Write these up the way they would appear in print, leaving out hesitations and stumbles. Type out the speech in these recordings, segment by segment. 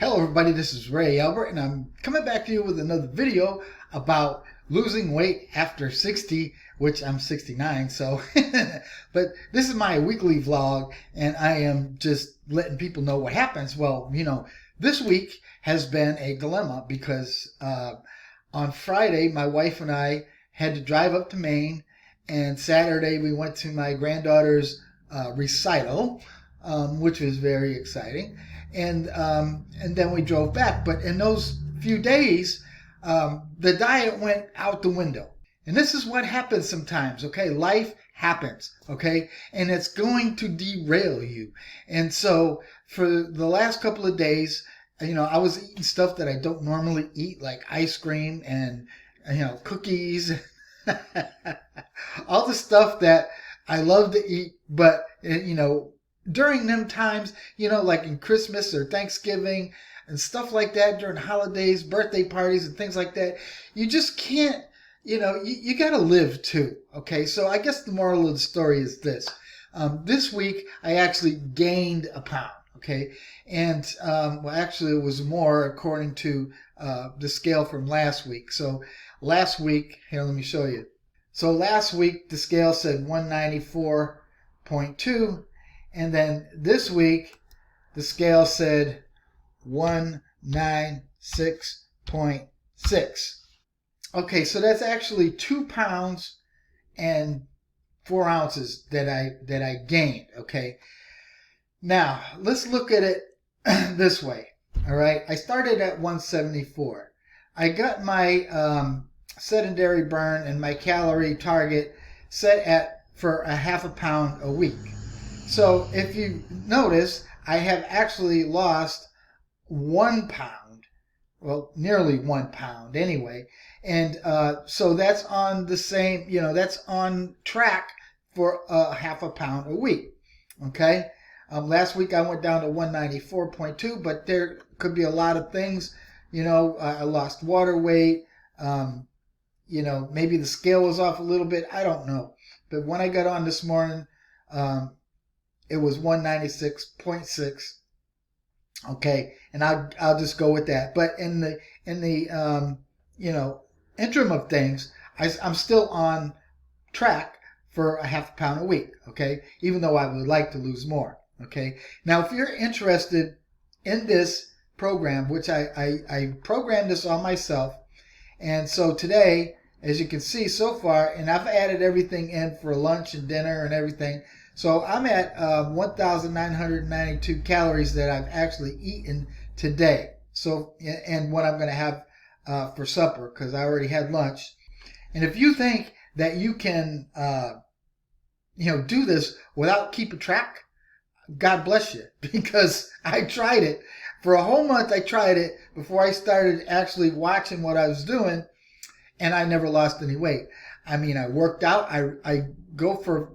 Hello everybody, this is Ray Albert and I'm coming back to you with another video about losing weight after 60, which I'm 69, so but this is my weekly vlog and I am just letting people know what happens. Well, this week has been a dilemma because on Friday my wife and I had to drive up to Maine, and Saturday we went to my granddaughter's recital, which was very exciting. And then we drove back. But in those few days, the diet went out the window. And this is what happens sometimes, okay? Life happens, okay? And it's going to derail you. And so for the last couple of days, I was eating stuff that I don't normally eat, like ice cream and, cookies, all the stuff that I love to eat, but, during them times, like in Christmas or Thanksgiving and stuff like that, during holidays, birthday parties and things like that, you just can't, you got to live too. Okay. So I guess the moral of the story is this. This week I actually gained a pound. Okay. And, well, actually it was more according to, the scale from last week. So last week, here, let me show you. So last week the scale said 194.2. And then this week, the scale said 196.6. Okay, so that's actually 2 pounds and 4 ounces that I gained. Okay, now let's look at it this way. All right, I started at 174. I got my sedentary burn and my calorie target set for a half a pound a week. So if you notice, I have actually lost 1 pound, well, nearly 1 pound anyway. And so that's on the same, that's on track for a half a pound a week. Okay. Last week I went down to 194.2, but there could be a lot of things. I lost water weight. Maybe the scale was off a little bit. I don't know. But when I got on this morning, it was 196.6. Okay, and I'll just go with that. But in the interim of things, I'm still on track for a half a pound a week. Okay, even though I would like to lose more. Okay, now if you're interested in this program, which I programmed this on myself, and so today, as you can see so far, and I've added everything in for lunch and dinner and everything. So I'm at 1,992 calories that I've actually eaten today. So, and what I'm going to have for supper, because I already had lunch. And if you think that you can, do this without keeping track, God bless you, because I tried it for a whole month. I tried it before I started actually watching what I was doing, and I never lost any weight. I mean, I worked out. I go for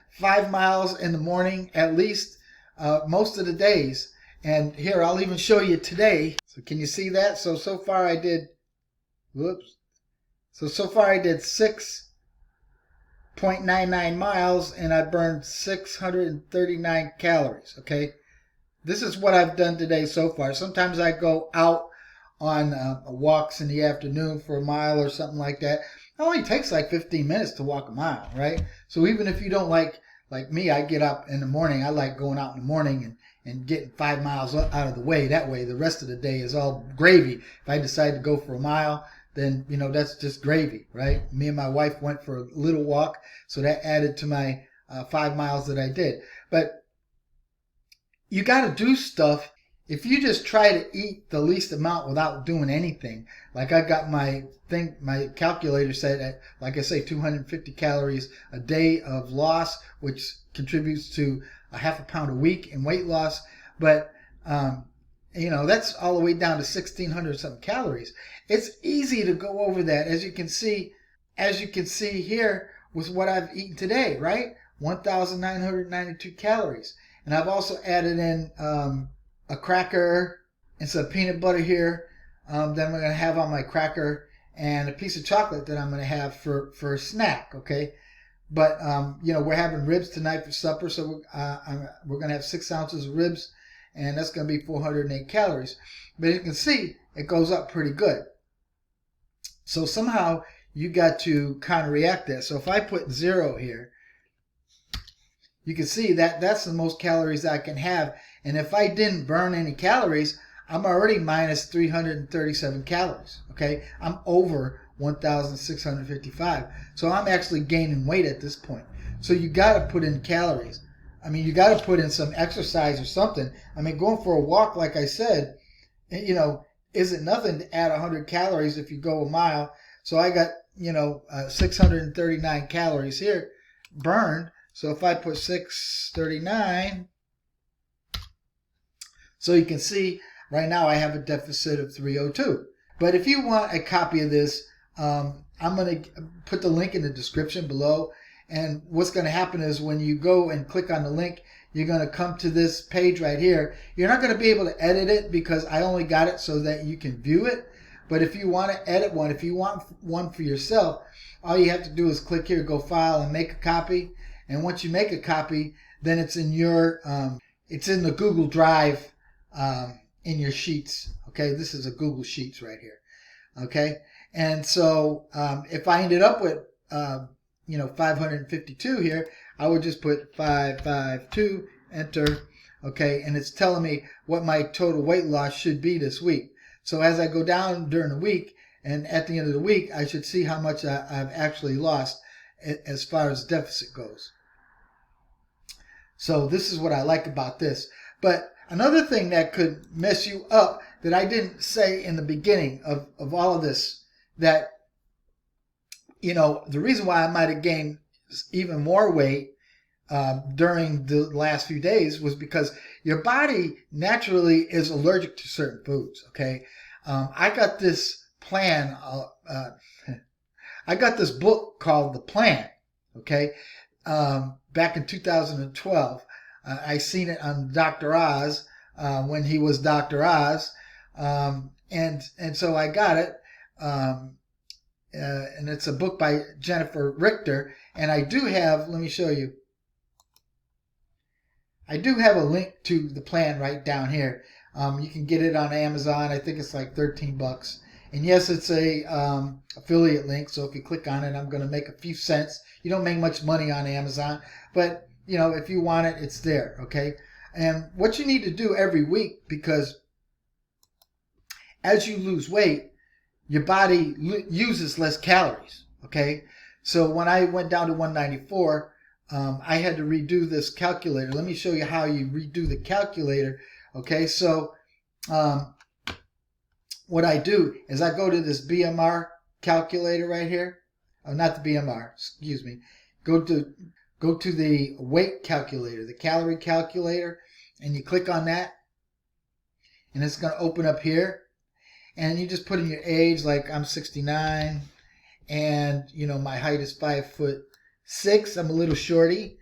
5 miles in the morning at least most of the days. And here, I'll even show you today. So can you see that? So far I did, so far I did 6.99 miles and I burned 639 calories. Okay. This is what I've done today so far. Sometimes I go out on walks in the afternoon for a mile or something like that. It only takes like 15 minutes to walk a mile, right? So even if you don't like me, I get up in the morning. I like going out in the morning and getting 5 miles out of the way. That way, the rest of the day is all gravy. If I decide to go for a mile, then, that's just gravy, right? Me and my wife went for a little walk, so that added to my 5 miles that I did. But you got to do stuff. If you just try to eat the least amount without doing anything, like I got my calculator set at, like I say, 250 calories a day of loss, which contributes to a half a pound a week in weight loss. But, that's all the way down to 1,600 something calories. It's easy to go over that, as you can see here with what I've eaten today, right? 1,992 calories. And I've also added in, a cracker and some peanut butter here. Then I'm going to have on my cracker and a piece of chocolate that I'm going to have for a snack. Okay. But, we're having ribs tonight for supper. So we're going to have 6 ounces of ribs and that's going to be 408 calories. But you can see it goes up pretty good. So somehow you got to counteract that. So if I put 0 here, you can see that that's the most calories I can have. And if I didn't burn any calories, I'm already minus 337 calories. Okay, I'm over 1,655. So I'm actually gaining weight at this point. So you got to put in calories. I mean, you got to put in some exercise or something. I mean, going for a walk, like I said, you know, isn't nothing to add 100 calories if you go a mile. So I got, 639 calories here burned. So if I put 639, so you can see right now I have a deficit of 302. But if you want a copy of this, I'm going to put the link in the description below. And what's going to happen is when you go and click on the link, you're going to come to this page right here. You're not going to be able to edit it because I only got it so that you can view it. But if you want to edit one, if you want one for yourself, all you have to do is click here, go file, and make a copy. And once you make a copy, then it's in your, it's in the Google Drive in your Sheets. Okay, this is a Google Sheets right here. Okay, and so if I ended up with 552 here, I would just put 552, enter. Okay, and it's telling me what my total weight loss should be this week. So as I go down during the week, and at the end of the week, I should see how much I've actually lost as far as deficit goes. So this is what I like about this. But another thing that could mess you up that I didn't say in the beginning of all of this, that, the reason why I might have gained even more weight during the last few days was because your body naturally is allergic to certain foods. Okay, I got this plan. I got this book called The Plan. Okay, back in 2012, I seen it on Dr. Oz when he was Dr. Oz, and so I got it. And it's a book by Jennifer Richter, and I do have, let me show you, I do have a link to the plan right down here. You can get it on Amazon. I think it's like 13 bucks. And yes, it's a affiliate link, so if you click on it, I'm going to make a few cents. You don't make much money on Amazon, but if you want it, it's there, okay? And what you need to do every week, because as you lose weight, your body uses less calories, okay? So when I went down to 194, I had to redo this calculator. Let me show you how you redo the calculator, okay? So what I do is I go to this BMR calculator right here. Oh, not the BMR, excuse me. Go to the weight calculator, the calorie calculator, and you click on that, and it's going to open up here. And you just put in your age, like I'm 69, and my height is 5'6". I'm a little shorty,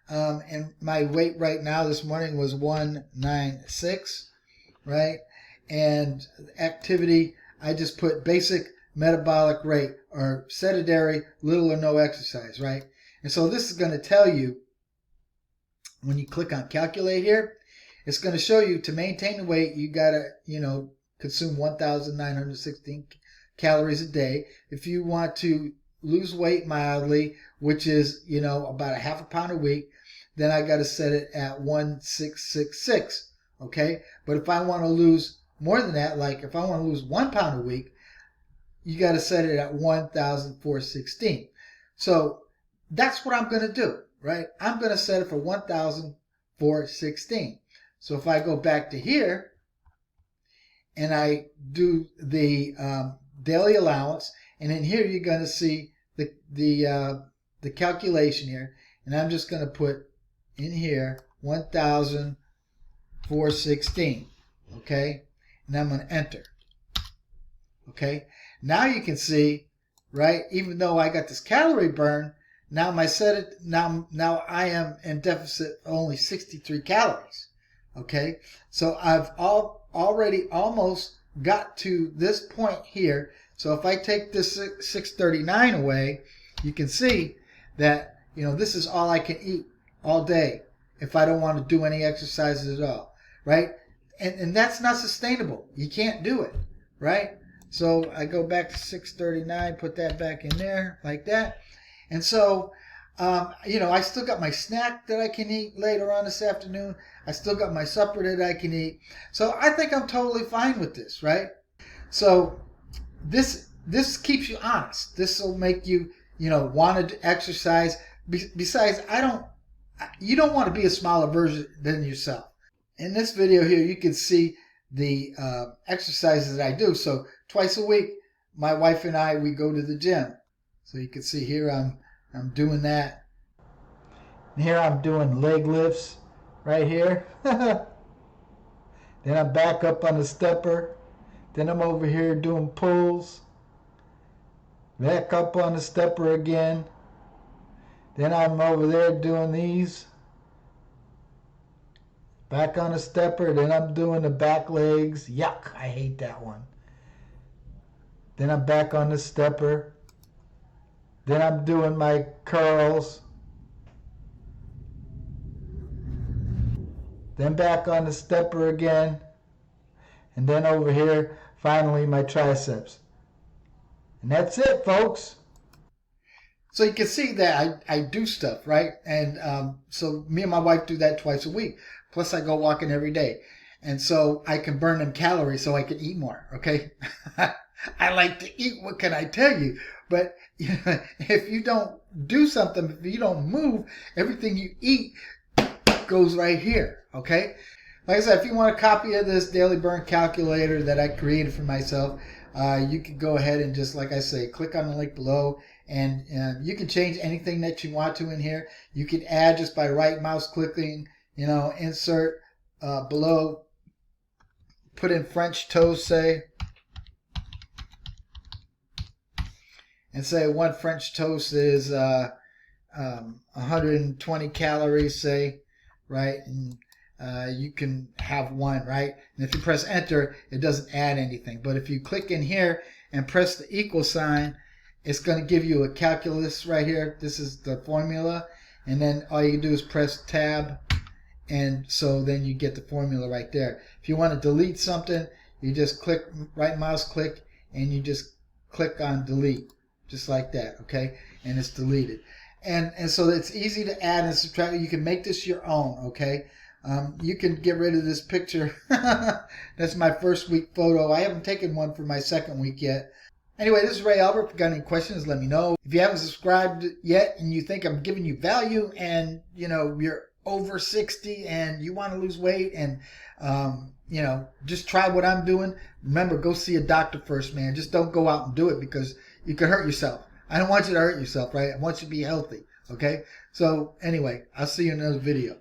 and my weight right now this morning was 196, right? And activity, I just put basic metabolic rate or sedentary, little or no exercise, right? And so this is going to tell you when you click on calculate here, it's going to show you to maintain the weight, you got to, consume 1,916 calories a day. If you want to lose weight mildly, which is, about a half a pound a week, then I got to set it at 1,666. Okay. But if I want to lose more than that, like if I want to lose 1 pound a week, you got to set it at 1,416. So that's what I'm going to do, right? I'm going to set it for 1,416. So if I go back to here, and I do the daily allowance, and in here you're going to see the calculation here, and I'm just going to put in here 1,416, okay, and I'm going to enter. Okay, now you can see, right, even though I got this calorie burn, now now I am in deficit of only 63 calories. Okay, so I've already almost got to this point here. So if I take this 639 away, you can see that this is all I can eat all day if I don't want to do any exercises at all, right? And that's not sustainable. You can't do it, right? So I go back to 639, put that back in there like that. And so, I still got my snack that I can eat later on this afternoon. I still got my supper that I can eat. So I think I'm totally fine with this, right? So this keeps you honest. This will make you, want to exercise. Besides, you don't want to be a smaller version than yourself. In this video here, you can see the exercises that I do. So twice a week, my wife and I, we go to the gym. So you can see here I'm doing that. And here I'm doing leg lifts right here. Then I'm back up on the stepper. Then I'm over here doing pulls. Back up on the stepper again. Then I'm over there doing these. Back on the stepper. Then I'm doing the back legs. Yuck, I hate that one. Then I'm back on the stepper. Then I'm doing my curls. Then back on the stepper again. And then over here, finally my triceps. And that's it, folks. So you can see that I do stuff, right? And so me and my wife do that twice a week. Plus I go walking every day. And so I can burn them calories so I can eat more, okay? I like to eat, what can I tell you? But if you don't do something, if you don't move, everything you eat goes right here, okay? Like I said, if you want a copy of this daily burn calculator that I created for myself, you can go ahead and just, like I say, click on the link below, and you can change anything that you want to in here. You can add just by right mouse clicking, insert below, put in French toast, say, and say one French toast is 120 calories, say, right? And you can have one, right? And if you press enter, it doesn't add anything. But if you click in here and press the equal sign, it's going to give you a calculus right here. This is the formula. And then all you do is press tab. And so then you get the formula right there. If you want to delete something, you just click, right mouse click, and you just click on delete. Just like that, okay? And it's deleted. And so it's easy to add and subtract. You can make this your own, okay? You can get rid of this picture. That's my first week photo. I haven't taken one for my second week yet. Anyway, this is Ray Albert. If you got any questions, let me know. If you haven't subscribed yet and you think I'm giving you value and, you're over 60 and you want to lose weight and, just try what I'm doing, remember, go see a doctor first, man. Just don't go out and do it because you can hurt yourself. I don't want you to hurt yourself, right? I want you to be healthy, okay? So anyway, I'll see you in another video.